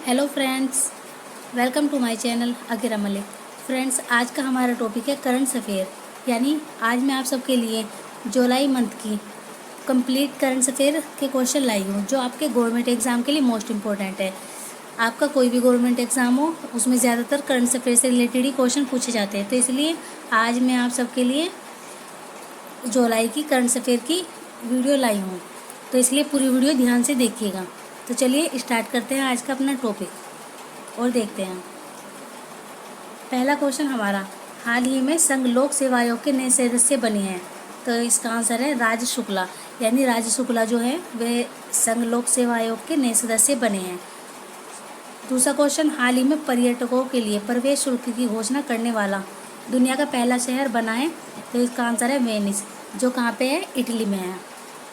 Hello friends, welcome to my channel Akira Malik. Friends, आज का हमारा टॉपिक है करंट अफेयर। यानी आज मैं आप सबके लिए जुलाई मंथ की कंप्लीट करंट अफेयर के क्वेश्चन लाई हूँ जो आपके गवर्नमेंट एग्ज़ाम के लिए मोस्ट इम्पोर्टेंट है। आपका कोई भी गवर्नमेंट एग्ज़ाम हो उसमें ज़्यादातर करंट अफेयर से रिलेटेड ही क्वेश्चन पूछे जाते हैं, तो इसलिए आज मैं आप सबके लिए जुलाई की करंट अफेयर की वीडियो लाई हूँ, तो इसलिए पूरी वीडियो ध्यान से देखिएगा। तो चलिए स्टार्ट करते हैं आज का अपना टॉपिक और देखते हैं। पहला क्वेश्चन हमारा, हाल ही में संघ लोक सेवा आयोग के नए सदस्य बने हैं, तो इसका आंसर है राज शुक्ला। यानी राज शुक्ला जो है वे संघ लोक सेवा आयोग के नए सदस्य बने हैं। दूसरा क्वेश्चन, हाल ही में पर्यटकों के लिए प्रवेश शुल्क की घोषणा करने वाला दुनिया का पहला शहर बना है, तो इसका आंसर है वेनिस, जो कहाँ पे है, इटली में है।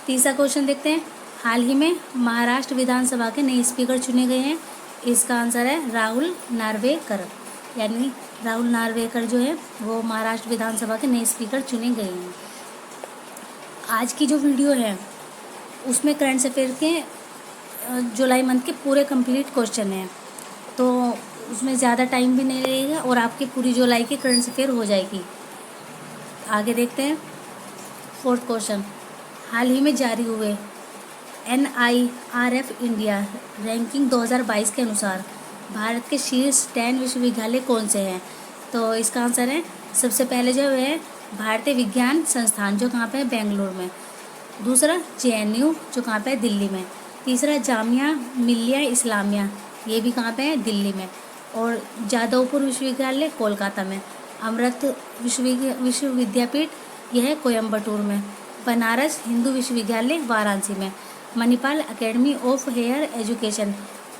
तीसरा क्वेश्चन देखते हैं, हाल ही में महाराष्ट्र विधानसभा के नए स्पीकर चुने गए हैं, इसका आंसर है राहुल नार्वेकर। यानी राहुल नार्वेकर जो है वो महाराष्ट्र विधानसभा के नए स्पीकर चुने गए हैं। आज की जो वीडियो है उसमें करंट अफेयर के जुलाई मंथ के पूरे कंप्लीट क्वेश्चन हैं, तो उसमें ज़्यादा टाइम भी नहीं लगेगा और आपकी पूरी जुलाई की करंट अफेयर हो जाएगी। आगे देखते हैं। फोर्थ क्वेश्चन, हाल ही में जारी हुए NIRF इंडिया रैंकिंग 2022 के अनुसार भारत के शीर्ष 10 विश्वविद्यालय कौन से हैं, तो इसका आंसर है सबसे पहले जो है भारतीय विज्ञान संस्थान, जो कहाँ पे है, बेंगलुरु में। दूसरा JNU, जो कहाँ पे है, दिल्ली में। तीसरा जामिया मिलिया इस्लामिया, ये भी कहाँ पे है, दिल्ली में। और जादवपुर विश्वविद्यालय कोलकाता में। अमृत विश्वविद्यापीठ यह है कोयम्बटूर में। बनारस हिंदू विश्वविद्यालय वाराणसी में। Manipal Academy of Higher Education,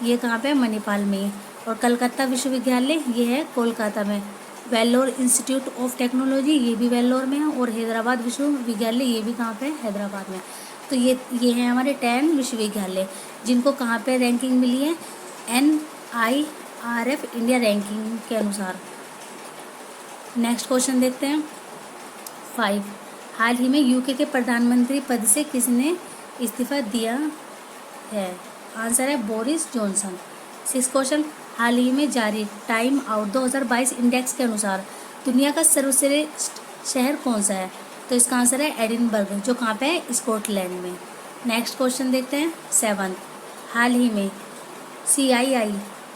ये कहाँ पे है, मणिपाल में। और कलकत्ता विश्वविद्यालय ये है कोलकाता में। वेल्लोर इंस्टीट्यूट ऑफ टेक्नोलॉजी, ये भी वेल्लोर में है। और हैदराबाद विश्वविद्यालय, ये भी कहाँ पे है, हैदराबाद में। तो ये है हमारे 10 विश्वविद्यालय जिनको कहाँ पे रैंकिंग मिली है, NIRF इंडिया रैंकिंग के अनुसार। नेक्स्ट क्वेश्चन देखते हैं। 5, हाल ही में UK के प्रधानमंत्री पद से किसने इस्तीफा दिया है, आंसर है बोरिस जॉनसन। 6 क्वेश्चन, हाल ही में जारी टाइम आउट 2022 इंडेक्स के अनुसार दुनिया का सर्वश्रेष्ठ शहर कौन सा है, तो इसका आंसर है एडिनबर्ग, जो कहाँ पे है, स्कॉटलैंड में। नेक्स्ट क्वेश्चन देखते हैं। 7, हाल ही में CII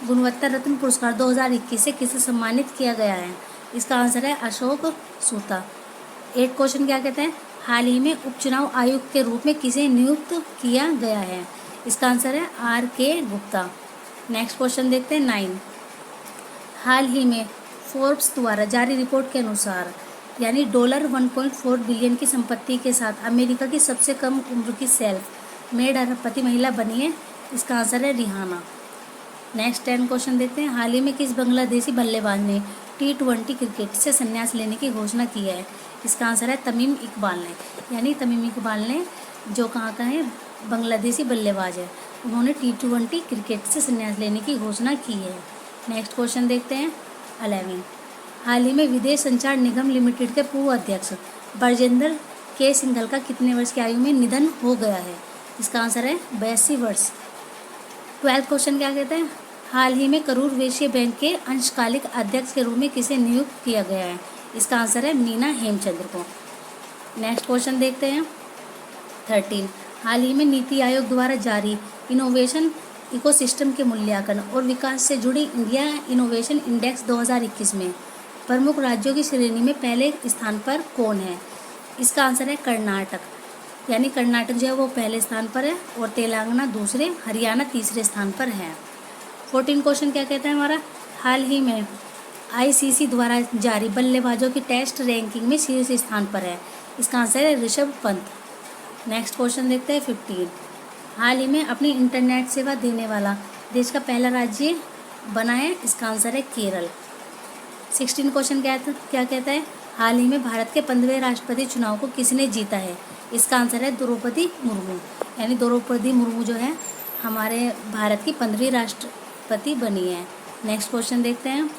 गुणवत्ता रत्न पुरस्कार 2021 से किसे सम्मानित किया गया है, इसका आंसर है अशोक सूता। 8 क्वेश्चन क्या कहते हैं, हाल ही में उपचुनाव आयुक्त के रूप में किसे नियुक्त किया गया है, इसका आंसर है RK गुप्ता। नेक्स्ट क्वेश्चन देखते हैं। 9, हाल ही में फोर्ब्स द्वारा जारी रिपोर्ट के अनुसार यानी $1.4 बिलियन की संपत्ति के साथ अमेरिका की सबसे कम उम्र की सेल्फ मेड अरबपति महिला बनी है, इसका आंसर है रिहाना। नेक्स्ट 10 क्वेश्चन देखते हैं, हाल ही में किस बांग्लादेशी बल्लेबाज ने T20 क्रिकेट से संन्यास लेने की घोषणा की है, इसका आंसर है तमीम इकबाल ने। यानी तमीम इकबाल ने, जो कहाँ का है, बांग्लादेशी बल्लेबाज है, उन्होंने T20 क्रिकेट से संन्यास लेने की घोषणा की है। नेक्स्ट क्वेश्चन देखते हैं। 11, हाल ही में विदेश संचार निगम लिमिटेड के पूर्व अध्यक्ष ब्रजेंद्र के सिंघल का कितने वर्ष की आयु में निधन हो गया है, इसका आंसर है 82 वर्ष। 12 क्वेश्चन क्या कहते हैं, हाल ही में करूर वैश्य बैंक के अंशकालिक अध्यक्ष के रूप में किसे नियुक्त किया गया है, इसका आंसर है मीना हेमचंद्र को। नेक्स्ट क्वेश्चन देखते हैं। 13, हाल ही में नीति आयोग द्वारा जारी इनोवेशन इकोसिस्टम के मूल्यांकन और विकास से जुड़ी इंडिया इनोवेशन इंडेक्स 2021 में प्रमुख राज्यों की श्रेणी में पहले स्थान पर कौन है, इसका आंसर है कर्नाटक। यानी कर्नाटक जो है वो पहले स्थान पर है और तेलंगाना दूसरे, हरियाणा तीसरे स्थान पर है। 14 क्वेश्चन क्या कहता है हमारा, हाल ही में ICC द्वारा जारी बल्लेबाजों की टेस्ट रैंकिंग में शीर्ष स्थान पर है, इसका आंसर है ऋषभ पंत। नेक्स्ट क्वेश्चन देखते हैं। 15, हाल ही में अपनी इंटरनेट सेवा देने वाला देश का पहला राज्य बना है, इसका आंसर है केरल। 16 क्वेश्चन क्या कहता है, हाल ही में भारत के 15वें राष्ट्रपति चुनाव को किसने जीता है, इसका आंसर है द्रौपदी मुर्मू। यानी द्रौपदी मुर्मू जो है हमारे भारत की 15वीं राष्ट्रपति बनी है। नेक्स्ट क्वेश्चन देखते हैं।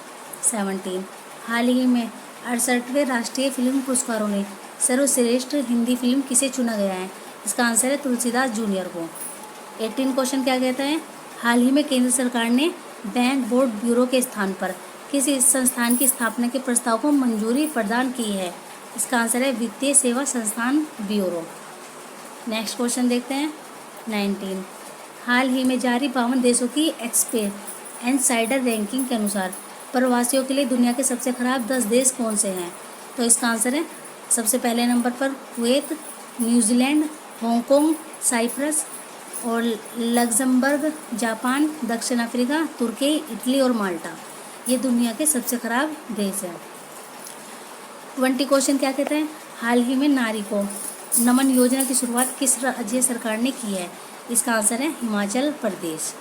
17, हाल ही में 68वें राष्ट्रीय फिल्म पुरस्कारों में सर्वश्रेष्ठ हिंदी फिल्म किसे चुना गया है, इसका आंसर है तुलसीदास जूनियर को। 18 क्वेश्चन क्या कहता है, हाल ही में केंद्र सरकार ने बैंक बोर्ड ब्यूरो के स्थान पर किस इस संस्थान की स्थापना के प्रस्ताव को मंजूरी प्रदान की है? इसका आंसर है वित्तीय सेवा संस्थान ब्यूरो। नेक्स्ट क्वेश्चन देखते हैं 19। हाल ही में जारी 52 देशों की एक्सपेट इनसाइडर रैंकिंग के अनुसार प्रवासियों के लिए दुनिया के सबसे खराब 10 देश कौन से हैं? तो इसका आंसर है सबसे पहले नंबर पर कुवैत, न्यूजीलैंड, हांगकांग, साइप्रस और लग्जमबर्ग, जापान, दक्षिण अफ्रीका, तुर्की, इटली और माल्टा। ये दुनिया के सबसे खराब देश हैं। 20 क्वेश्चन क्या कहते हैं? हाल ही में नारी को नमन योजना की शुरुआत किस राज्य सरकार ने की है? इसका आंसर है हिमाचल प्रदेश।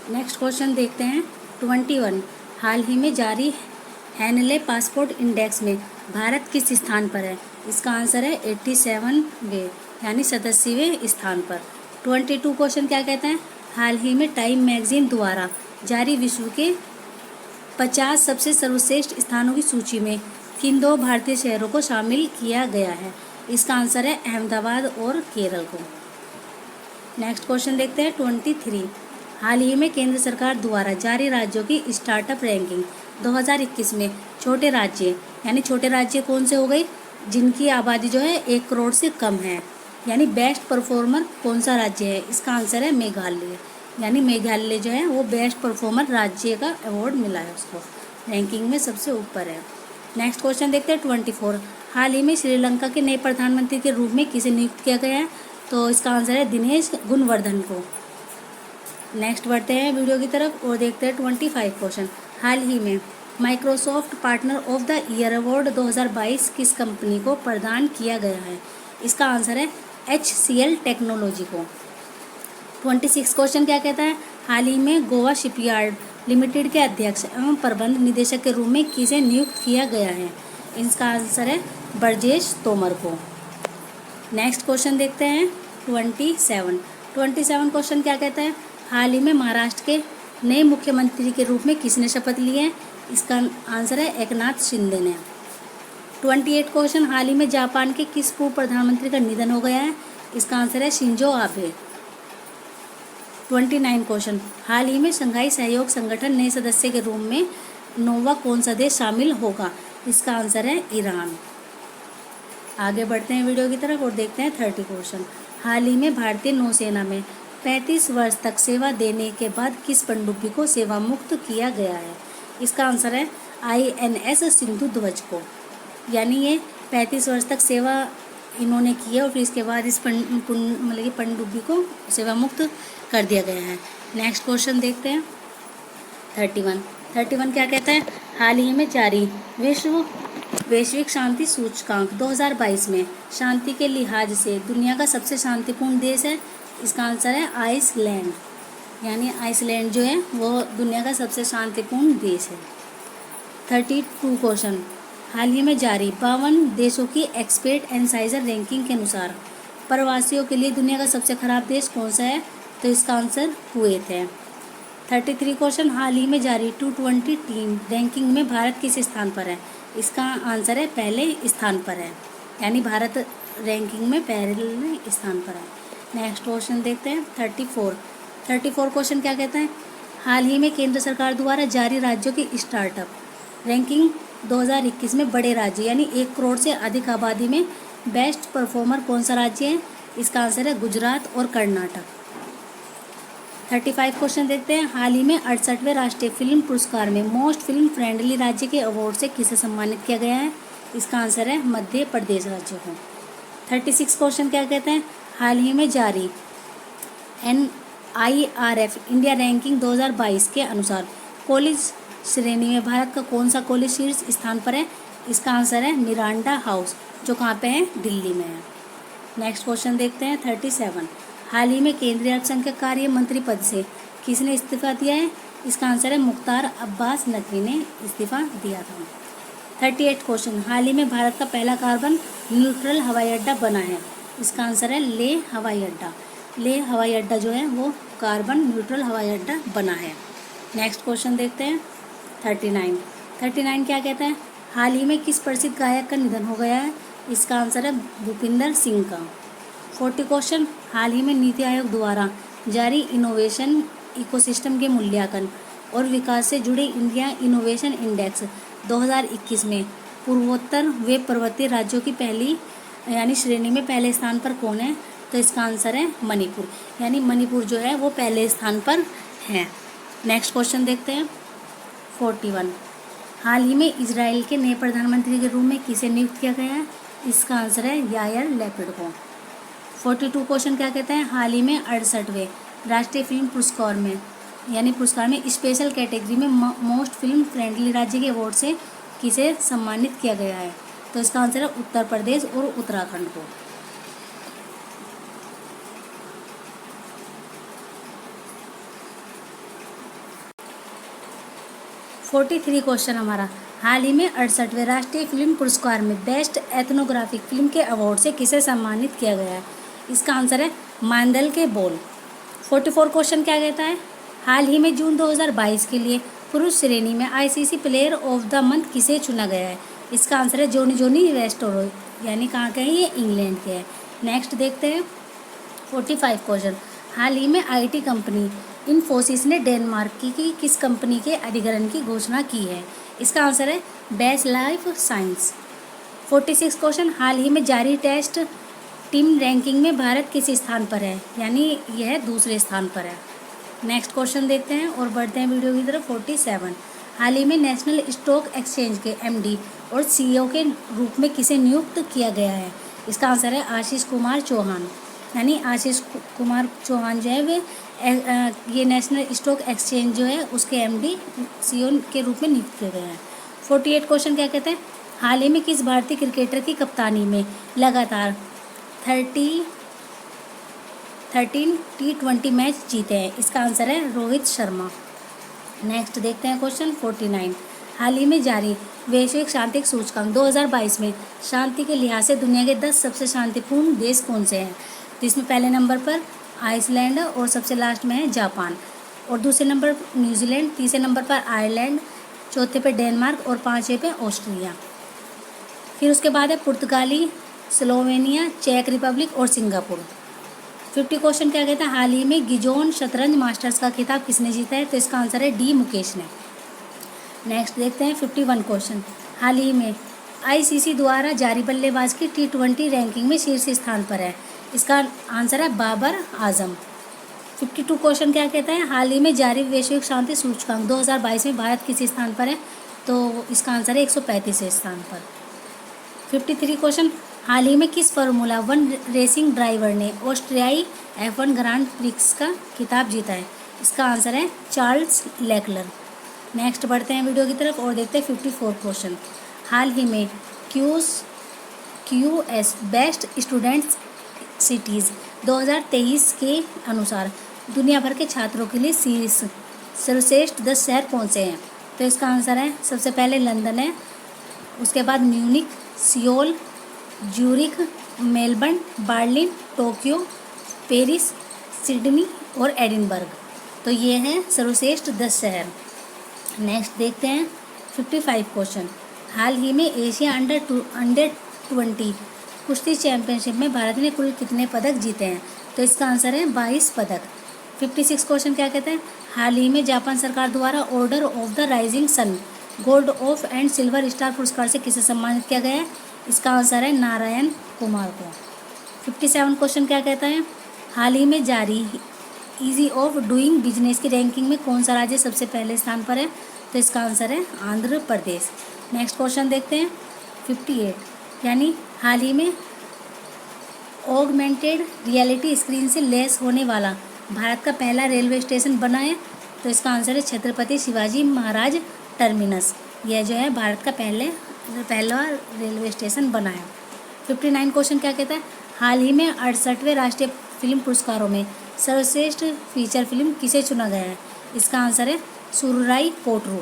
नेक्स्ट क्वेश्चन देखते हैं 21। हाल ही में जारी हैनले पासपोर्ट इंडेक्स में भारत किस स्थान पर है? इसका आंसर है 87वें यानी 87वें स्थान पर। 22 क्वेश्चन क्या कहते हैं? हाल ही में टाइम मैगजीन द्वारा जारी विश्व के 50 सबसे सर्वश्रेष्ठ स्थानों की सूची में किन 2 भारतीय शहरों को शामिल किया गया है? इसका आंसर है अहमदाबाद और केरल को। नेक्स्ट क्वेश्चन देखते हैं 23। हाल ही में केंद्र सरकार द्वारा जारी राज्यों की स्टार्टअप रैंकिंग 2021 में छोटे राज्य यानी छोटे राज्य कौन से हो गए जिनकी आबादी जो है 1 करोड़ से कम है, यानी बेस्ट परफॉर्मर कौन सा राज्य है? इसका आंसर है मेघालय। यानी मेघालय जो है वो बेस्ट परफॉर्मर राज्य का अवार्ड मिला है उसको, रैंकिंग में सबसे ऊपर है। नेक्स्ट क्वेश्चन देखते हैं 24। हाल ही में श्रीलंका के नए प्रधानमंत्री के रूप में किसे नियुक्त किया गया है? तो इसका आंसर है दिनेश गुणवर्धन को। नेक्स्ट बढ़ते हैं वीडियो की तरफ और देखते हैं 25 क्वेश्चन। हाल ही में Microsoft partner of the year award 2022 किस कंपनी को प्रदान किया गया है? इसका आंसर है HCL टेक्नोलॉजी को। 26 क्वेश्चन क्या कहता है? हाल ही में गोवा शिपयार्ड लिमिटेड के अध्यक्ष एवं प्रबंध निदेशक के रूप में किसे नियुक्त किया गया है? इसका आंसर है ब्रजेश तोमर को। नेक्स्ट क्वेश्चन देखते हैं 27 क्वेश्चन क्या कहता है? हाल ही में महाराष्ट्र के नए मुख्यमंत्री के रूप में किसने शपथ ली है? इसका आंसर है एकनाथ शिंदे ने। 28 क्वेश्चन। हाल ही में जापान के किस पूर्व प्रधानमंत्री का निधन हो गया है? इसका आंसर है शिंजो आबे। 29 क्वेश्चन। हाल ही में शंघाई सहयोग संगठन नए सदस्य के रूप में नोवा कौन सा देश शामिल होगा? इसका आंसर है ईरान। आगे बढ़ते हैं वीडियो की तरफ और देखते हैं 30 क्वेश्चन। हाल ही में भारतीय नौसेना में 35 वर्ष तक सेवा देने के बाद किस पनडुब्बी को सेवा मुक्त किया गया है? इसका आंसर है INS सिंधु ध्वज को। यानी ये 35 वर्ष तक सेवा इन्होंने की है और फिर इसके बाद इस मतलब कि पनडुब्बी को सेवा मुक्त कर दिया गया है। नेक्स्ट क्वेश्चन देखते हैं 31 क्या कहता है? हाल ही में जारी वैश्विक शांति सूचकांक 2022 में शांति के लिहाज से दुनिया का सबसे शांतिपूर्ण देश है? इसका आंसर है आइसलैंड। यानी आइसलैंड जो है वो दुनिया का सबसे शांतिपूर्ण देश है। 32 क्वेश्चन। हाल ही में जारी 52 देशों की एक्सपेट इनसाइडर रैंकिंग के अनुसार प्रवासियों के लिए दुनिया का सबसे खराब देश कौन सा है? तो इसका आंसर कुवैत है। 33 क्वेश्चन। हाल ही में जारी 220 टीम रैंकिंग में भारत किस स्थान पर है? इसका आंसर है पहले स्थान पर है, यानी भारत रैंकिंग में पहले स्थान पर है। नेक्स्ट क्वेश्चन देखते हैं 34 क्वेश्चन क्या कहता है? हाल ही में केंद्र सरकार द्वारा जारी राज्यों की स्टार्टअप रैंकिंग 2021 में बड़े राज्य यानी 1 करोड़ से अधिक आबादी में बेस्ट परफॉर्मर कौन सा राज्य है? इसका आंसर है गुजरात और कर्नाटक। 35 क्वेश्चन देखते हैं। हाल ही में 68वें राष्ट्रीय फिल्म पुरस्कार में मोस्ट फिल्म फ्रेंडली राज्य के अवार्ड से किसे सम्मानित किया गया है? इसका आंसर है मध्य प्रदेश राज्य को। 36 क्वेश्चन क्या कहते हैं? हाल ही में जारी NIRF इंडिया रैंकिंग 2022 के अनुसार कॉलेज श्रेणी में भारत का कौन सा कॉलेज शीर्ष स्थान पर है? इसका आंसर है मिरांडा हाउस, जो कहाँ पे है? दिल्ली में है। नेक्स्ट क्वेश्चन देखते हैं 37 हाल ही में केंद्रीय अल्पसंख्यक कार्य मंत्री पद से किसने इस्तीफा दिया है? इसका आंसर है मुख्तार अब्बास नकवी ने इस्तीफा दिया था। 38 क्वेश्चन। हाल ही में भारत का पहला कार्बन न्यूट्रल हवाई अड्डा बना है? इसका आंसर है लेह हवाई अड्डा। लेह हवाई अड्डा जो है वो कार्बन न्यूट्रल हवाई अड्डा बना है। नेक्स्ट क्वेश्चन देखते हैं 39 क्या कहता है? हाल ही में किस प्रसिद्ध गायक का निधन हो गया है? इसका आंसर है भूपिंदर सिंह का। 40 क्वेश्चन, हाल ही में नीति आयोग द्वारा जारी इनोवेशन इकोसिस्टम के मूल्यांकन और विकास से जुड़े इंडिया इनोवेशन इंडेक्स 2021 में पूर्वोत्तर व पर्वतीय राज्यों की पहली यानी श्रेणी में पहले स्थान पर कौन है? तो इसका आंसर है मणिपुर, यानी मणिपुर जो है वो पहले स्थान पर है। नेक्स्ट क्वेश्चन देखते हैं 41। हाल ही में इजराइल के नए प्रधानमंत्री के रूप में किसे नियुक्त किया गया है? इसका आंसर है यायर लैपिड को। 42 क्वेश्चन क्या कहता है? हाल ही में 68वें राष्ट्रीय फिल्म पुरस्कार में स्पेशल कैटेगरी में मोस्ट फिल्म फ्रेंडली राज्य के अवार्ड से किसे सम्मानित किया गया है? तो इसका आंसर है उत्तर प्रदेश और उत्तराखंड को। 43 क्वेश्चन हमारा, हाल ही में 68वें राष्ट्रीय फिल्म पुरस्कार में बेस्ट एथनोग्राफिक फिल्म के अवार्ड से किसे सम्मानित किया गया है? इसका आंसर है मांदल के बोल। 44 क्वेश्चन क्या कहता है? हाल ही में जून 2022 के लिए पुरुष श्रेणी में ICC player of the month किसे चुना गया है? इसका आंसर है जोनी वेस्टरो, यानी कहाँ के हैं ये? इंग्लैंड के हैं। नेक्स्ट देखते हैं 45 क्वेश्चन, हाल ही में आईटी कंपनी इन्फोसिस ने डेनमार्क की किस कंपनी के अधिग्रहण की घोषणा की है? इसका आंसर है बेस्ट लाइफ साइंस। 46 क्वेश्चन, हाल ही में जारी टेस्ट टीम रैंकिंग में भारत किस स्थान पर है? यानी यह दूसरे स्थान पर है। नेक्स्ट क्वेश्चन देखते हैं और बढ़ते हैं वीडियो की तरफ। 47, हाल ही में नेशनल स्टॉक एक्सचेंज के एमडी और सीईओ के रूप में किसे नियुक्त किया गया है? इसका आंसर है आशीष कुमार चौहान, यानी आशीष कुमार चौहान जो है वे ये नेशनल स्टॉक एक्सचेंज जो है उसके एमडी सीईओ के रूप में नियुक्त किए गए हैं। 48 क्वेश्चन क्या कहते हैं? हाल ही में किस भारतीय क्रिकेटर की कप्तानी में लगातार 13 T20 मैच जीते हैं? इसका आंसर है रोहित शर्मा। नेक्स्ट देखते हैं क्वेश्चन 49, हाल ही में जारी वैश्विक शांति सूचकांक 2022 में शांति के लिहाज से दुनिया के 10 सबसे शांतिपूर्ण देश कौन से हैं? जिसमें पहले नंबर पर आइसलैंड और सबसे लास्ट में है जापान, और दूसरे नंबर पर न्यूजीलैंड, तीसरे नंबर पर आयरलैंड, चौथे पे डेनमार्क और पाँचवें पे ऑस्ट्रेलिया। फिर उसके बाद है पुर्तगाली, स्लोवेनिया, चेक रिपब्लिक और सिंगापुर। 50 क्वेश्चन क्या कहता है? हाल ही में गिजोन शतरंज मास्टर्स का खिताब किसने जीता है? तो इसका आंसर है डी मुकेश ने। नेक्स्ट देखते हैं 51 क्वेश्चन, हाल ही में आईसीसी द्वारा जारी बल्लेबाज की T20 रैंकिंग में शीर्ष स्थान पर है? इसका आंसर है बाबर आजम। 52 क्वेश्चन क्या कहता है? हाल ही में जारी वैश्विक शांति सूचकांक 2022 में भारत किस स्थान पर है? तो इसका आंसर है 135वें स्थान पर। 53 क्वेश्चन, हाल ही में किस फार्मूला 1 रेसिंग ड्राइवर ने ऑस्ट्रियाई F1 ग्रांड प्रिक्स का खिताब जीता है? इसका आंसर है चार्ल्स लेक्लर। नेक्स्ट बढ़ते हैं वीडियो की तरफ और देखते हैं 54 क्वेश्चन, हाल ही में QS बेस्ट स्टूडेंट्स सिटीज़ 2023 के अनुसार दुनिया भर के छात्रों के लिए सर्वश्रेष्ठ 10 शहर कौन से हैं? तो इसका आंसर है सबसे पहले लंदन है, उसके बाद Munich, Seoul, Zurich, Melbourne, Berlin, Tokyo, Paris, Sydney और एडिनबर्ग। तो ये हैं सर्वश्रेष्ठ 10 शहर। नेक्स्ट देखते हैं 55 क्वेश्चन, हाल ही में एशिया अंडर 20 कुश्ती चैंपियनशिप में भारत ने कुल कितने पदक जीते हैं? तो इसका आंसर है 22 पदक। 56 क्वेश्चन क्या कहते हैं? हाल ही में जापान सरकार द्वारा Order of the Rising Sun Gold of and Silver Star पुरस्कार से किसे सम्मानित किया गया है? इसका आंसर है नारायण कुमार को। 57 क्वेश्चन क्या कहता है? हाल ही में जारी ईजी ऑफ डूइंग बिजनेस की रैंकिंग में कौन सा राज्य सबसे पहले स्थान पर है? तो इसका आंसर है आंध्र प्रदेश। नेक्स्ट क्वेश्चन देखते हैं 58, यानी हाल ही में ऑगमेंटेड रियलिटी स्क्रीन से लेस होने वाला भारत का पहला रेलवे स्टेशन बना है? तो इसका आंसर है छत्रपति शिवाजी महाराज टर्मिनस। यह जो है भारत का पहला रेलवे स्टेशन बना है। 59 क्वेश्चन क्या कहता है? हाल ही में 68वें राष्ट्रीय फिल्म पुरस्कारों में सर्वश्रेष्ठ फीचर फिल्म किसे चुना गया है? इसका आंसर है सुरुराई पोट्रू,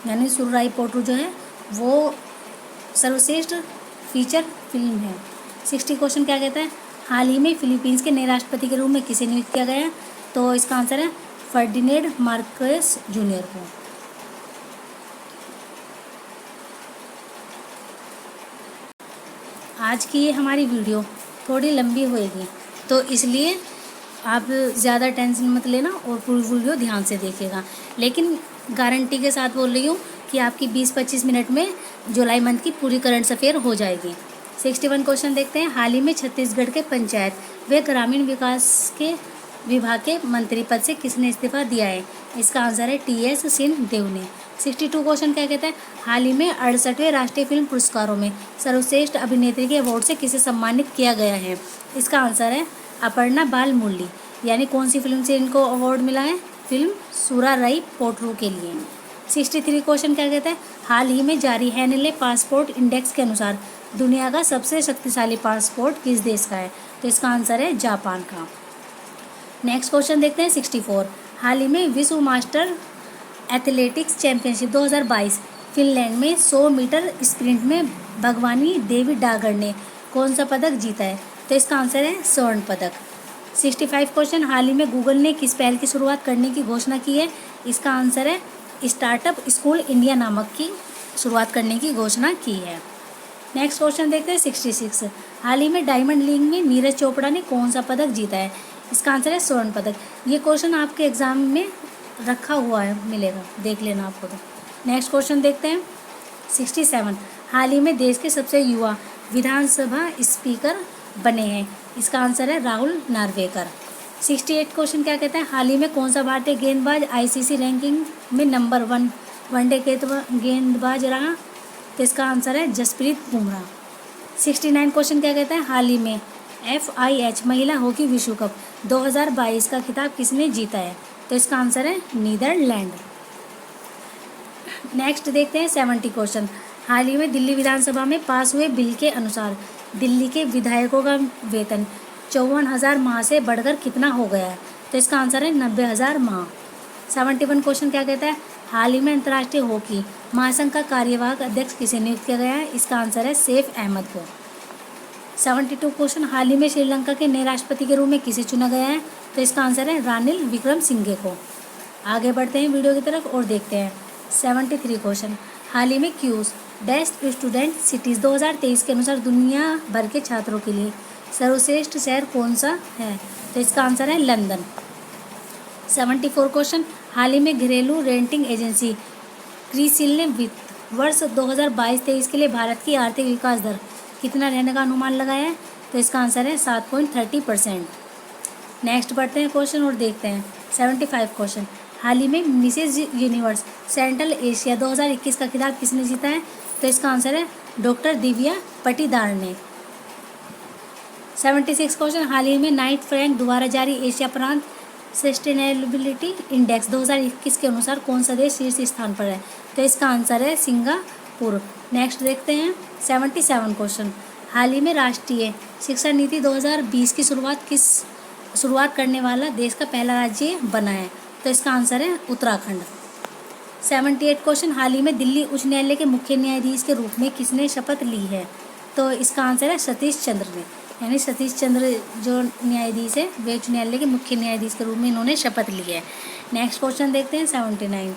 यानी सुरुराई पोट्रू जो है वो सर्वश्रेष्ठ फीचर फिल्म है। 60 क्वेश्चन क्या कहता है? हाल ही में फिलीपींस के नए राष्ट्रपति के रूप में किसे नियुक्त किया गया है? तो इसका आंसर है फर्डिनेंड मार्कोस जूनियर को। आज की ये हमारी वीडियो थोड़ी लंबी होएगी, तो इसलिए आप ज़्यादा टेंशन मत लेना और पूरी वीडियो ध्यान से देखिएगा। लेकिन गारंटी के साथ बोल रही हूँ कि आपकी 20-25 मिनट में जुलाई मंथ की पूरी करंट अफेयर हो जाएगी। 61 क्वेश्चन देखते हैं। हाल ही में छत्तीसगढ़ के पंचायत व ग्रामीण विकास के विभाग के मंत्री पद से किसने इस्तीफा दिया है? इसका आंसर है TS सिंहदेव ने। 62 क्वेश्चन क्या कहता है? हाल ही में 68वें राष्ट्रीय फिल्म पुरस्कारों में सर्वश्रेष्ठ अभिनेत्री के अवार्ड से किसे सम्मानित किया गया है? इसका आंसर है अपर्णा बालमुरली। यानी कौन सी फिल्म से इनको अवार्ड मिला है? फिल्म सुराराई पोट्रू के लिए। 63 क्वेश्चन क्या कहता है? हाल ही में जारी हैनेले पासपोर्ट इंडेक्स के अनुसार दुनिया का सबसे शक्तिशाली पासपोर्ट किस देश का है? तो इसका आंसर है जापान का। नेक्स्ट क्वेश्चन देखते हैं 64। हाल ही में विश्व मास्टर एथलेटिक्स चैंपियनशिप 2022 फिनलैंड में 100 मीटर स्प्रिंट में भगवानी देवी डागर ने कौन सा पदक जीता है? तो इसका आंसर है स्वर्ण पदक। 65 क्वेश्चन। हाल ही में गूगल ने किस पहल की शुरुआत करने की घोषणा की है? इसका आंसर है स्टार्टअप स्कूल इंडिया नामक की शुरुआत करने की घोषणा की है। नेक्स्ट क्वेश्चन देखते हैं 66। हाल ही में डायमंड लीग में नीरज चोपड़ा ने कौन सा पदक जीता है? इसका आंसर है स्वर्ण पदक। ये क्वेश्चन आपके एग्जाम में रखा हुआ है, मिलेगा, देख लेना आपको। तो नेक्स्ट क्वेश्चन देखते हैं 67। हाल ही में देश के सबसे युवा विधानसभा स्पीकर बने हैं? इसका आंसर है राहुल नार्वेकर। 68 क्वेश्चन क्या कहता है? हाल ही में कौन सा भारतीय गेंदबाज ICC रैंकिंग में नंबर 1 वनडे गेंदबाज रहा? तो इसका आंसर है जसप्रीत बुमराह। 69 क्वेश्चन क्या कहता है? हाल ही में FIH महिला हॉकी विश्व कप 2022 का खिताब किसने जीता है? तो इसका आंसर है नीदरलैंड। नेक्स्ट देखते हैं 70 क्वेश्चन। हाल ही में दिल्ली विधानसभा में पास हुए बिल के अनुसार दिल्ली के विधायकों का वेतन 54,000 माह से बढ़कर कितना हो गया है? तो इसका आंसर है 90,000 माह। 71 क्वेश्चन क्या कहता है? हाल ही में अंतर्राष्ट्रीय हॉकी महासंघ का कार्यवाहक अध्यक्ष किसे नियुक्त किया गया है? इसका आंसर है सैफ अहमद को। 72 क्वेश्चन। हाल ही में श्रीलंका के नए राष्ट्रपति के रूप में किसे चुना गया है? तो इसका आंसर है रानिल विक्रमसिंघे को। आगे बढ़ते हैं वीडियो की तरफ और देखते हैं 73 क्वेश्चन। हाल ही में क्यूज बेस्ट स्टूडेंट सिटीज़ 2023 के अनुसार दुनिया भर के छात्रों के लिए सर्वश्रेष्ठ शहर कौन सा है? तो इसका आंसर है लंदन। 74 क्वेश्चन। हाल ही में घरेलू रेंटिंग एजेंसी क्रिसिल ने वित्त वर्ष 2022-23 के लिए भारत की आर्थिक विकास दर कितना रहने का अनुमान लगाया है? तो इसका आंसर है 7.30%। नेक्स्ट बढ़ते हैं क्वेश्चन और देखते हैं 75 क्वेश्चन। हाल ही में मिसेज यूनिवर्स सेंट्रल एशिया 2021 का खिताब किसने जीता है? तो इसका आंसर है डॉक्टर दिव्या पटीदार ने। 76 क्वेश्चन। हाल ही में नाइट फ्रैंक द्वारा जारी एशिया प्रांत सस्टेनेबिलिटी इंडेक्स 2021 के अनुसार कौन सा देश शीर्ष स्थान पर है? तो इसका आंसर है सिंगापुर। नेक्स्ट देखते हैं 77 क्वेश्चन। हाल ही में राष्ट्रीय शिक्षा नीति 2020 की शुरुआत करने वाला देश का पहला राज्य बना है? तो इसका आंसर है उत्तराखंड। 78 क्वेश्चन। हाल ही में दिल्ली उच्च न्यायालय के मुख्य न्यायाधीश के रूप में किसने शपथ ली है? तो इसका आंसर है सतीश चंद्र ने। यानी सतीश चंद्र जो न्यायाधीश है वे उच्च न्यायालय के मुख्य न्यायाधीश के रूप में इन्होंने शपथ ली है। नेक्स्ट क्वेश्चन देखते हैं 79।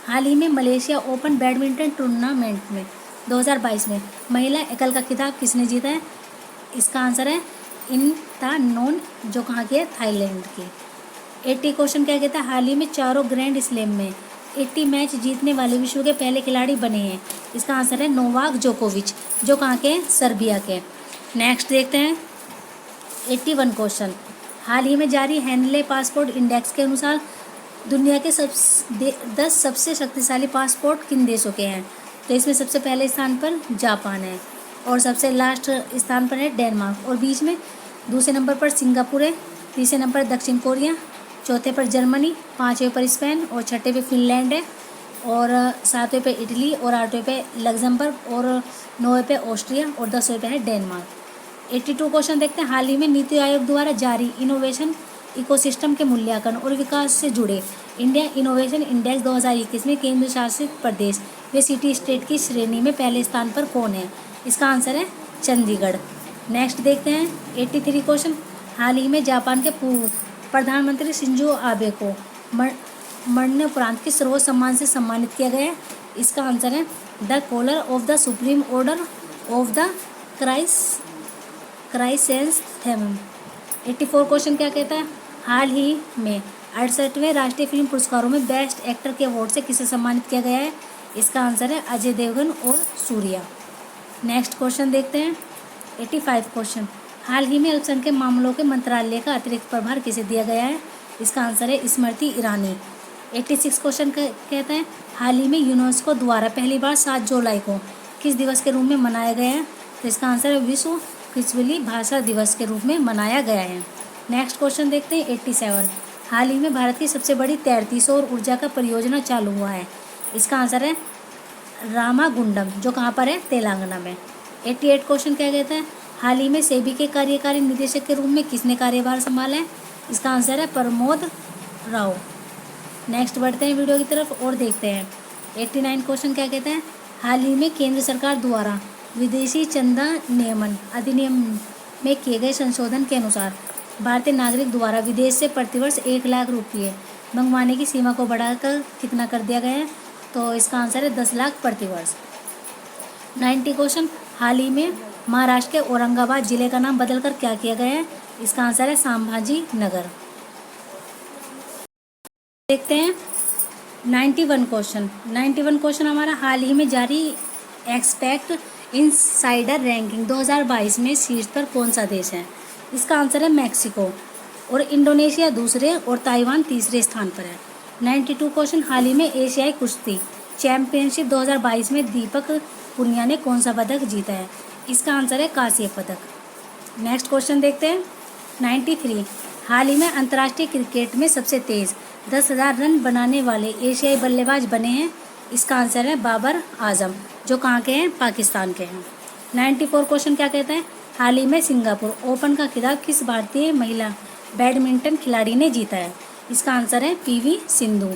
हाल ही में मलेशिया ओपन बैडमिंटन टूर्नामेंट में 2022 में महिला एकल का खिताब किसने जीता है? इसका आंसर है इंतानोन, जो कहाँ की है? थाईलैंड की। 80 क्वेश्चन क्या कहता है? हाल ही में चारों ग्रैंड स्लैम में 80 मैच जीतने वाले विश्व के पहले खिलाड़ी बने हैं? इसका आंसर है नोवाक जोकोविच, जो कहाँ के? सर्बिया के। नेक्स्ट देखते हैं 81 क्वेश्चन। हाल ही में जारी हैनेले पासपोर्ट इंडेक्स के अनुसार दुनिया के 10 सबसे शक्तिशाली पासपोर्ट किन देशों के हैं? तो इसमें सबसे पहले स्थान पर जापान है और सबसे लास्ट स्थान पर है डेनमार्क और बीच में दूसरे नंबर पर सिंगापुर है, तीसरे नंबर पर दक्षिण कोरिया, चौथे पर जर्मनी, पाँचवें पर स्पेन और छठे पे फिनलैंड है और सातवें पे इटली और आठवें पे लग्जमबर्ग और 9वें पे ऑस्ट्रिया और 10वें पे है डेनमार्क। 82 क्वेश्चन देखते हैं। हाल ही में नीति आयोग द्वारा जारी इनोवेशन इकोसिस्टम के मूल्यांकन और विकास से जुड़े इंडिया इनोवेशन इंडेक्स 2021 में केंद्र शासित प्रदेश व सिटी स्टेट की श्रेणी में पहले स्थान पर कौन है? इसका आंसर है चंडीगढ़। नेक्स्ट देखते हैं 83 क्वेश्चन। हाल ही में जापान के पूर्व प्रधानमंत्री शिंजो आबे को मरणोपरांत किस सर्वोच्च सम्मान से सम्मानित किया गया है? इसका आंसर है the Collar of the Supreme Order of the Chrysanthemum. 84 question क्या कहता है, हाल ही में 68वें राष्ट्रीय फिल्म पुरस्कारों में बेस्ट एक्टर के अवार्ड से किसे सम्मानित किया गया है? इसका आंसर है अजय देवगन और सूर्या। नेक्स्ट क्वेश्चन देखते हैं 85 क्वेश्चन, हाल ही में अल्पसंख्यक मामलों के मंत्रालय का अतिरिक्त प्रभार किसे दिया गया है? इसका आंसर है स्मृति ईरानी। 86 क्वेश्चन कहता है, हाल ही में यूनेस्को द्वारा पहली बार 7 जुलाई को किस दिवस के रूप में मनाया गया है? तो इसका आंसर है विश्व किचवली भाषा दिवस के रूप में मनाया गया है। नेक्स्ट क्वेश्चन देखते हैं 87, हाल ही में भारत की सबसे बड़ी तैरती सौर ऊर्जा का परियोजना चालू हुआ है। इसका आंसर है रामागुंडम, जो कहाँ पर है? तेलंगाना में। 88 क्वेश्चन क्या कहता है, हाल ही में सेबी के कार्यकारी निदेशक के रूप में किसने कार्यभार संभाला है? इसका आंसर है प्रमोद राव। नेक्स्ट बढ़ते हैं वीडियो की तरफ और देखते हैं 89 क्वेश्चन क्या कहता है, हाल ही में केंद्र सरकार द्वारा विदेशी चंदा नियमन अधिनियम में किए गए संशोधन के अनुसार भारतीय नागरिक द्वारा विदेश से प्रतिवर्ष 1 लाख रुपये मंगवाने की सीमा को बढ़ाकर कितना कर दिया गया है? तो इसका आंसर है 10 लाख प्रतिवर्ष। 90 क्वेश्चन, हाल ही में महाराष्ट्र के औरंगाबाद जिले का नाम बदलकर क्या किया गया है? इसका आंसर है संभाजी नगर। देखते हैं 91 क्वेश्चन। 91 क्वेश्चन हमारा, हाल ही में जारी एक्सपेक्ट इनसाइडर रैंकिंग 2022 में शीर्ष पर कौन सा देश है? इसका आंसर है मैक्सिको और इंडोनेशिया दूसरे और ताइवान तीसरे स्थान पर है। 92 क्वेश्चन, हाल ही में एशियाई कुश्ती चैंपियनशिप 2022 में दीपक पुनिया ने कौन सा पदक जीता है? इसका आंसर है कांस्य पदक। नेक्स्ट क्वेश्चन देखते हैं 93, हाल ही में अंतर्राष्ट्रीय क्रिकेट में सबसे तेज 10,000 रन बनाने वाले एशियाई बल्लेबाज बने हैं? इसका आंसर है बाबर आजम, जो कहाँ के हैं? पाकिस्तान के हैं। 94 क्वेश्चन क्या कहता है, हाल ही में सिंगापुर ओपन का खिताब किस भारतीय महिला बैडमिंटन खिलाड़ी ने जीता है? इसका आंसर है पीवी सिंधु।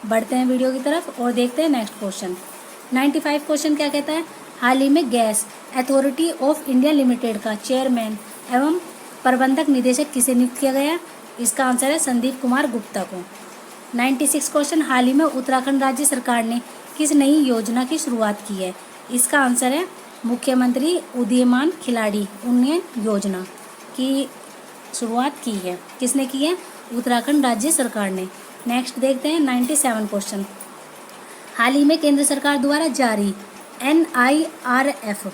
बढ़ते हैं वीडियो की तरफ और देखते हैं नेक्स्ट क्वेश्चन। 95 क्वेश्चन क्या कहता है, हाल ही में gas authority of India limited का चेयरमैन एवं प्रबंधक निदेशक किसे नियुक्त किया गया? इसका आंसर है संदीप कुमार गुप्ता को। 96 क्वेश्चन, हाल ही में उत्तराखंड राज्य सरकार ने किस नई योजना की शुरुआत की है? इसका आंसर है मुख्यमंत्री उदीयमान खिलाड़ी उन्नयन योजना की शुरुआत की है। किसने की है? उत्तराखंड राज्य सरकार ने। नेक्स्ट देखते हैं 97 क्वेश्चन, हाल ही में केंद्र सरकार द्वारा जारी NIRF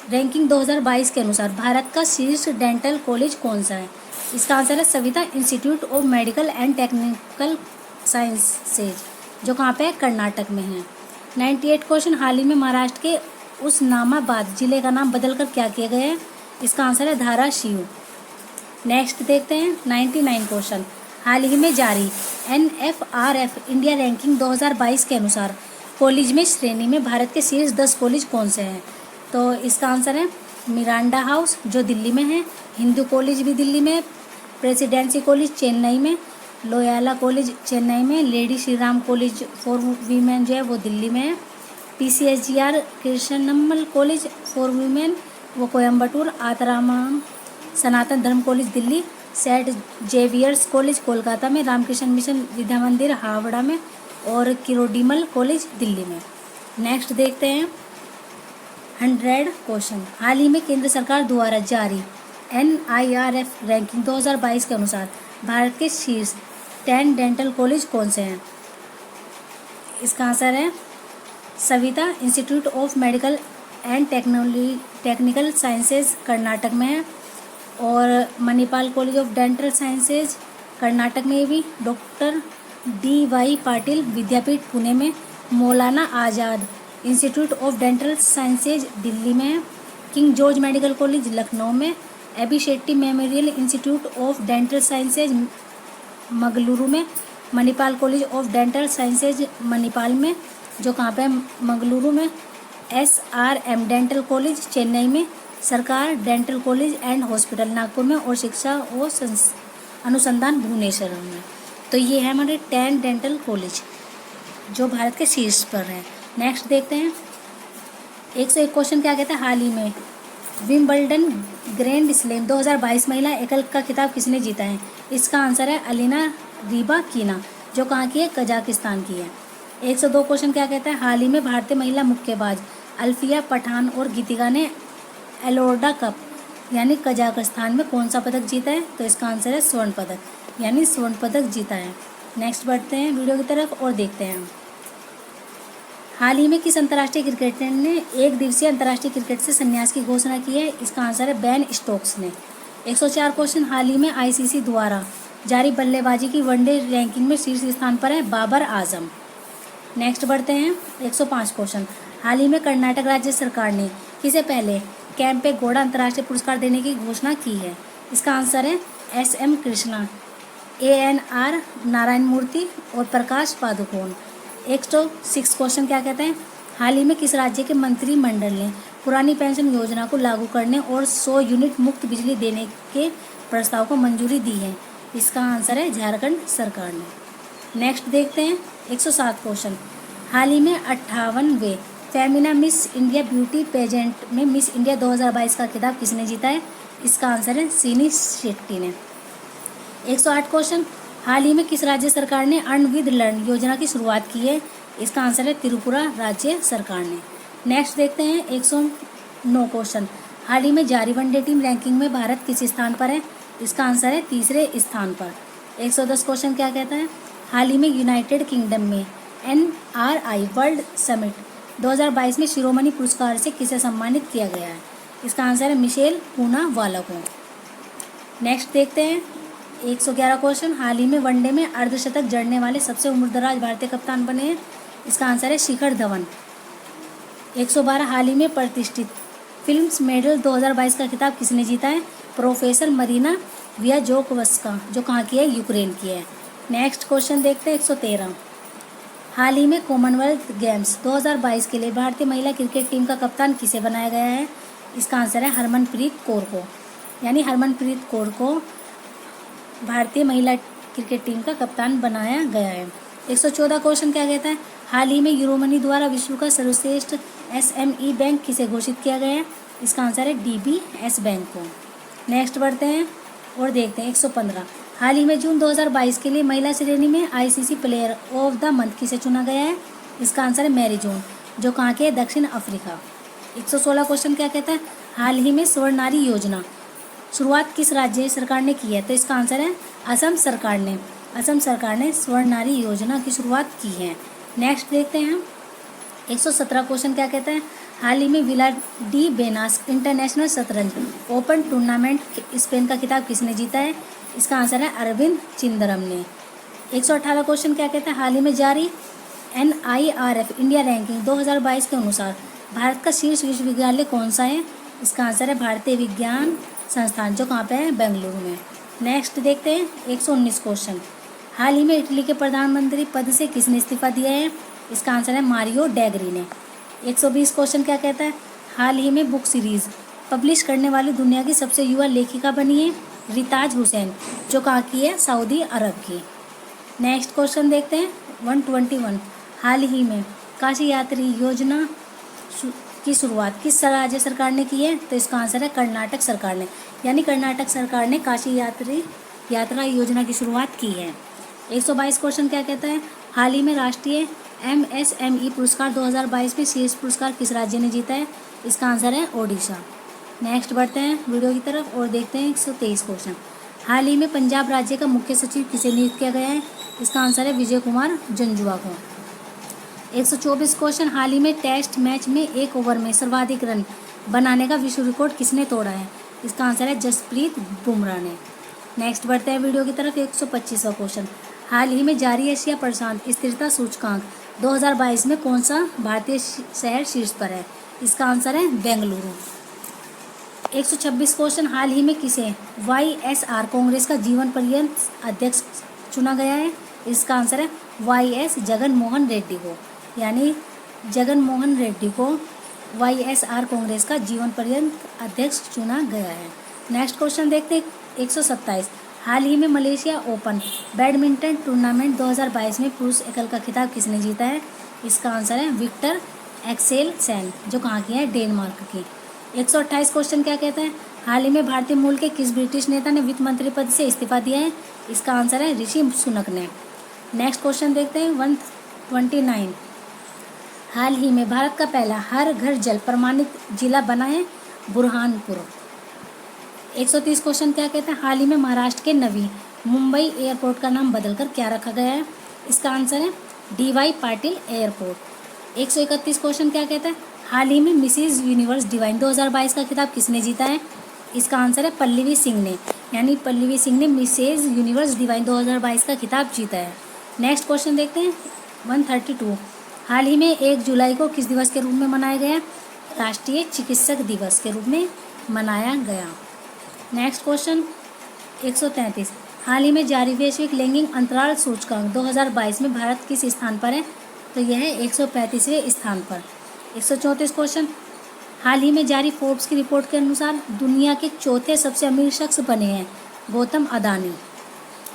रैंकिंग 2022 के अनुसार भारत का शीर्ष डेंटल कॉलेज कौन सा है? इसका आंसर है Saveetha institute of medical and technical sciences, जो कहाँ पे है? कर्नाटक में है। 98 क्वेश्चन, हाल ही में महाराष्ट्र के उस्मानाबाद जिले का नाम बदलकर क्या किया गया है? इसका आंसर है धाराशिव। नेक्स्ट देखते हैं 99 क्वेश्चन, हाल ही में जारी NFRF इंडिया रैंकिंग 2022 के अनुसार कॉलेज में श्रेणी में भारत के शीर्ष 10 कॉलेज कौन से हैं? तो इसका आंसर है मिरांडा हाउस, जो दिल्ली में है, हिंदू कॉलेज भी दिल्ली में, प्रेसिडेंसी कॉलेज चेन्नई में, लोयाला कॉलेज चेन्नई में, Lady Shri Ram College for Women जो है वो दिल्ली में है, PCSGR Krishnammal College for Women वो Coimbatore, Atmaram Sanatan Dharma College Delhi, Saint Xavier's College Kolkata में, रामकृष्ण मिशन विद्या मंदिर हावड़ा में और किरोडीमल कॉलेज दिल्ली में। नेक्स्ट देखते हैं 100 क्वेश्चन, हाल ही में केंद्र सरकार द्वारा जारी NIRF रैंकिंग 2022 के अनुसार भारत के शीर्ष 10 डेंटल कॉलेज कौन से हैं? इसका आंसर है Saveetha institute of medical and technical sciences Karnataka में है और Manipal college of dental sciences Karnataka में भी, डॉक्टर DY पाटिल विद्यापीठ पुणे में, Maulana Azad institute of dental sciences Delhi में है, King George medical college Lucknow में, AB Shetty memorial institute of dental sciences Mangaluru में, Manipal college of dental sciences Manipal में, जो कहाँ पे मंगलुरु में, SRM डेंटल कॉलेज चेन्नई में, सरकार dental college and hospital Nagpur में और शिक्षा और अनुसंधान भुवनेश्वर में। तो ये है हमारे 10 डेंटल कॉलेज जो भारत के शीर्ष पर हैं। नेक्स्ट देखते हैं 101 क्वेश्चन क्या कहता है, हाल ही में विंबलडन ग्रैंड स्लैम 2022 महिला एकल का खिताब किसने जीता है? इसका आंसर है अलीना रिबाकीना, जो कहाँ की है? कजाकिस्तान की है। 102 क्वेश्चन क्या कहता है, हाल ही में भारतीय महिला मुक्केबाज अल्फिया पठान और गीतिका ने एलोर्डा कप यानी कजाकिस्तान में कौन सा पदक जीता है? तो इसका आंसर है स्वर्ण पदक, यानी स्वर्ण पदक जीता है। नेक्स्ट बढ़ते हैं वीडियो की तरफ और देखते हैं हाल ही में किस अंतर्राष्ट्रीय क्रिकेटर ने एक दिवसीय अंतर्राष्ट्रीय क्रिकेट से संन्यास की घोषणा की है? इसका आंसर है बेन स्टोक्स ने। 104 क्वेश्चन, हाल ही में आईसीसी द्वारा जारी बल्लेबाजी की वनडे रैंकिंग में शीर्ष स्थान पर है बाबर आजम। नेक्स्ट बढ़ते हैं 105 क्वेश्चन, हाल ही में कर्नाटक राज्य सरकार ने किसे पहले कैंपे गौड़ा अंतर्राष्ट्रीय पुरस्कार देने की घोषणा की है? इसका आंसर है SM कृष्णा, ANR नारायण मूर्ति और प्रकाश पादुकोण। 106 क्वेश्चन क्या कहते हैं? हाल ही में किस राज्य के मंत्रिमंडल ने पुरानी पेंशन योजना को लागू करने और 100 यूनिट मुफ्त बिजली देने के प्रस्ताव को मंजूरी दी है? इसका आंसर है झारखंड सरकार ने। नेक्स्ट देखते हैं 107 क्वेश्चन, हाल ही में 58वें Femina Miss India beauty pageant में मिस इंडिया 2022 का खिताब किसने जीता है? इसका आंसर है सीनी शेट्टी ने। 108 क्वेश्चन, हाल ही में किस राज्य सरकार ने अर्न विद लर्न योजना की शुरुआत की है? इसका आंसर है त्रिपुरा राज्य सरकार ने। नेक्स्ट देखते हैं 109 क्वेश्चन, हाल ही में जारी वनडे टीम रैंकिंग में भारत किस स्थान पर है? इसका आंसर है तीसरे स्थान पर। 110 क्वेश्चन क्या कहता है? हाल ही में यूनाइटेड किंगडम में NRI वर्ल्ड समिट 2022 में शिरोमणि पुरस्कार से किसे सम्मानित किया गया है? इसका आंसर है मिशेल पूनावाला को। नेक्स्ट देखते हैं 111 क्वेश्चन, हाल ही में वनडे में अर्धशतक जड़ने वाले सबसे उम्रदराज भारतीय कप्तान बने हैं? इसका आंसर है शिखर धवन। 112, हाल ही में प्रतिष्ठित फिल्म्स मेडल 2022 का खिताब किसने जीता है? प्रोफेसर मरीना वियाजोकवस्का, जो कहाँ की है? यूक्रेन की है। नेक्स्ट क्वेश्चन देखते हैं 113, हाल ही में कॉमनवेल्थ गेम्स 2022 के लिए भारतीय महिला क्रिकेट टीम का कप्तान किसे बनाया गया है? इसका आंसर है हरमनप्रीत कौर को, यानी हरमनप्रीत कौर को भारतीय महिला क्रिकेट टीम का कप्तान बनाया गया है। 114 क्वेश्चन क्या कहता है? हाल ही में यूरोमनी द्वारा विश्व का सर्वश्रेष्ठ SME बैंक किसे घोषित किया गया है? इसका आंसर है DBS बैंक को। नेक्स्ट बढ़ते हैं और देखते हैं 115, हाल ही में जून 2022 के लिए महिला श्रेणी में ICC player of the month किसे चुना गया है? इसका आंसर है मैरी जॉन, जो कहाँ के है? दक्षिण अफ्रीका। 116 क्वेश्चन क्या कहता है? हाल ही में स्वर्ण नारी योजना शुरुआत किस राज्य सरकार ने की है? तो इसका आंसर है असम सरकार ने। असम सरकार ने स्वर्ण नारी योजना की शुरुआत की है। नेक्स्ट देखते हैं 117 क्वेश्चन क्या कहता है? हाल ही में विला डी बेनास इंटरनेशनल शतरंज ओपन टूर्नामेंट स्पेन का खिताब किसने जीता है? इसका आंसर है अरविंद चिदंबरम ने। 118 क्वेश्चन क्या कहता है? हाल ही में जारी NIRF इंडिया रैंकिंग 2022 के अनुसार भारत का शीर्ष विश्वविद्यालय कौन सा है? इसका आंसर है भारतीय विज्ञान संस्थान, जो कहाँ पे है? बेंगलुरु में। नेक्स्ट देखते हैं 119 क्वेश्चन, हाल ही में इटली के प्रधानमंत्री पद से किसने इस्तीफा दिया है? इसका आंसर है मारियो ड्रैगी ने। 120 क्वेश्चन क्या कहता है? हाल ही में बुक सीरीज पब्लिश करने वाली दुनिया की सबसे युवा लेखिका बनी है रिताज हुसैन, जो कहाँ की है? सऊदी अरब की। नेक्स्ट क्वेश्चन देखते हैं 121, हाल ही में काशी यात्री योजना की शुरुआत किस राज्य सरकार ने की है? तो इसका आंसर है कर्नाटक सरकार ने, यानी कर्नाटक सरकार ने काशी यात्रा योजना की शुरुआत की है। 122 क्वेश्चन क्या कहता है? हाल ही में राष्ट्रीय MSME पुरस्कार 2022 में शीर्ष पुरस्कार किस राज्य ने जीता है? इसका आंसर है ओडिशा। नेक्स्ट बढ़ते हैं वीडियो की तरफ और देखते हैं 123 क्वेश्चन, हाल ही में पंजाब राज्य का मुख्य सचिव किसे नियुक्त किया गया है? इसका आंसर है विजय कुमार जंजुआ को। 124 क्वेश्चन, हाल ही में टेस्ट मैच में एक ओवर में सर्वाधिक रन बनाने का विश्व रिकॉर्ड किसने तोड़ा है? इसका आंसर है जसप्रीत बुमराह ने। नेक्स्ट बढ़ते हैं वीडियो की तरफ 125वां क्वेश्चन, हाल ही में जारी एशिया प्रशांत स्थिरता सूचकांक 2022 में कौन सा भारतीय शहर शीर्ष पर है? इसका आंसर है बेंगलुरु। 126 क्वेश्चन, हाल ही में किसे YSR कांग्रेस का जीवन पर्यंत अध्यक्ष चुना गया है? इसका आंसर है YS जगन मोहन रेड्डी को, यानी जगन मोहन रेड्डी को YSR कांग्रेस का जीवन पर्यंत अध्यक्ष चुना गया है। नेक्स्ट क्वेश्चन देखते हैं 127, हाल ही में मलेशिया ओपन बैडमिंटन टूर्नामेंट 2022 में पुरुष एकल का खिताब किसने जीता है? इसका आंसर है विक्टर एक्सेलसेन, जो कहाँ की है? डेनमार्क की। 128 क्वेश्चन क्या कहता है? हाल ही में भारतीय मूल के किस ब्रिटिश नेता ने वित्त मंत्री पद से इस्तीफा दिया है? इसका आंसर है ऋषि सुनक ने। नेक्स्ट क्वेश्चन देखते हैं 129, हाल ही में भारत का पहला हर घर जल प्रमाणित जिला बना है बुरहानपुर। 130 क्वेश्चन क्या कहते हैं, हाल ही में महाराष्ट्र के नवी मुंबई एयरपोर्ट का नाम बदलकर क्या रखा गया है? इसका आंसर है DY पाटिल एयरपोर्ट। 131 क्वेश्चन क्या कहता है, हाल ही में मिसेज यूनिवर्स डिवाइन 2022 का खिताब किसने जीता है? इसका आंसर है पल्लवी सिंह ने, यानी पल्लवी सिंह ने मिसेज यूनिवर्स डिवाइन 2022 का खिताब जीता है। नेक्स्ट क्वेश्चन देखते हैं 132, हाल ही में 1 जुलाई को किस दिवस के रूप में मनाया गया? राष्ट्रीय चिकित्सक दिवस के रूप में मनाया गया। नेक्स्ट क्वेश्चन 133, हाल ही में जारी वैश्विक लैंगिक अंतराल सूचकांक 2022 में भारत किस स्थान पर है? तो यह है 135वें स्थान पर। 134 क्वेश्चन, हाल ही में जारी फोर्ब्स की रिपोर्ट के अनुसार दुनिया के चौथे सबसे अमीर शख्स बने हैं गौतम अदानी।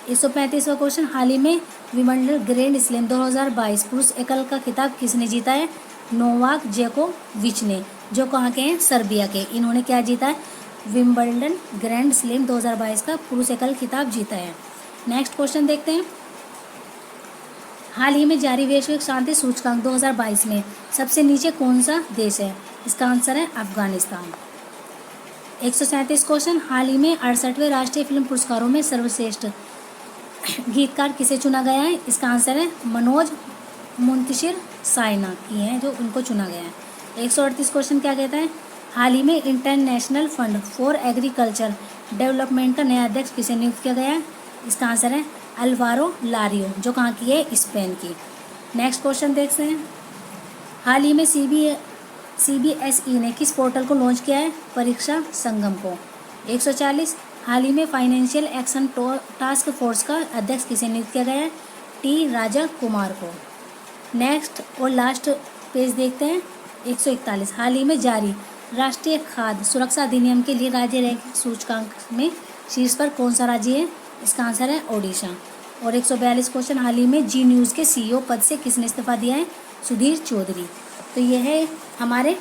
135वां क्वेश्चन, हाल ही में विंबलडन ग्रैंड स्लैम 2022 पुरुष एकल का खिताब किसने जीता है? नोवाक जोकोविच ने, जो कहाँ के हैं? सर्बिया के। इन्होंने क्या जीता है? विंबलडन ग्रैंड स्लैम 2022 का पुरुष एकल खिताब जीता है। नेक्स्ट क्वेश्चन देखते हैं, हाल ही में जारी वैश्विक शांति सूचकांक 2022 में सबसे नीचे कौन सा देश है? इसका आंसर है अफगानिस्तान। 137 क्वेश्चन, हाल ही में 68वें राष्ट्रीय फिल्म पुरस्कारों में सर्वश्रेष्ठ गीतकार किसे चुना गया है? इसका आंसर है मनोज मुंतशिर साइना की है, जो उनको चुना गया है। 138 क्वेश्चन क्या कहता है, हाल ही में international fund for agriculture development का नया अध्यक्ष किसे नियुक्त किया गया है? इसका आंसर है अल्वारो लारियो, जो कहाँ की है? स्पेन की। नेक्स्ट क्वेश्चन देखते हैं, हाल ही में CBSE ने किस पोर्टल को लॉन्च किया है? परीक्षा संगम को। 140, हाल ही में फाइनेंशियल एक्शन टास्क फोर्स का अध्यक्ष किसे नियुक्त किया गया है? T राजा कुमार को। नेक्स्ट और लास्ट पेज देखते हैं 141, हाल ही में जारी राष्ट्रीय खाद्य सुरक्षा अधिनियम के लिए राज्य रैंकिंग सूचकांक में शीर्ष पर कौन सा राज्य है? इसका आंसर है ओडिशा। और 142 क्वेश्चन, हाल ही में जी न्यूज़ के CEO पद से किसने इस्तीफा दिया है? सुधीर चौधरी। तो यह है हमारे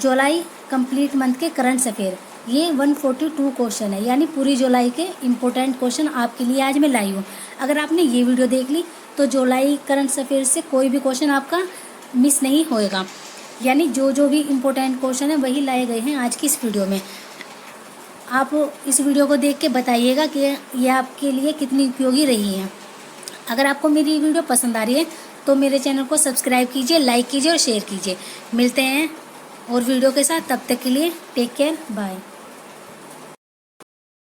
जुलाई कंप्लीट मंथ के करंट अफेयर। ये 142 क्वेश्चन है, यानी पूरी जुलाई के इम्पोर्टेंट क्वेश्चन आपके लिए आज मैं लाई हूँ। अगर आपने ये वीडियो देख ली तो जुलाई करंट अफेयर से कोई भी क्वेश्चन आपका मिस नहीं होएगा, यानी जो भी इम्पोर्टेंट क्वेश्चन है वही लाए गए हैं आज की इस वीडियो में। आप इस वीडियो को देख के बताइएगा कि ये आपके लिए कितनी उपयोगी रही है। अगर आपको मेरी वीडियो पसंद आ रही है तो मेरे चैनल को सब्सक्राइब कीजिए, लाइक कीजिए और शेयर कीजिए। मिलते हैं और वीडियो के साथ, तब तक के लिए टेक केयर, बाय।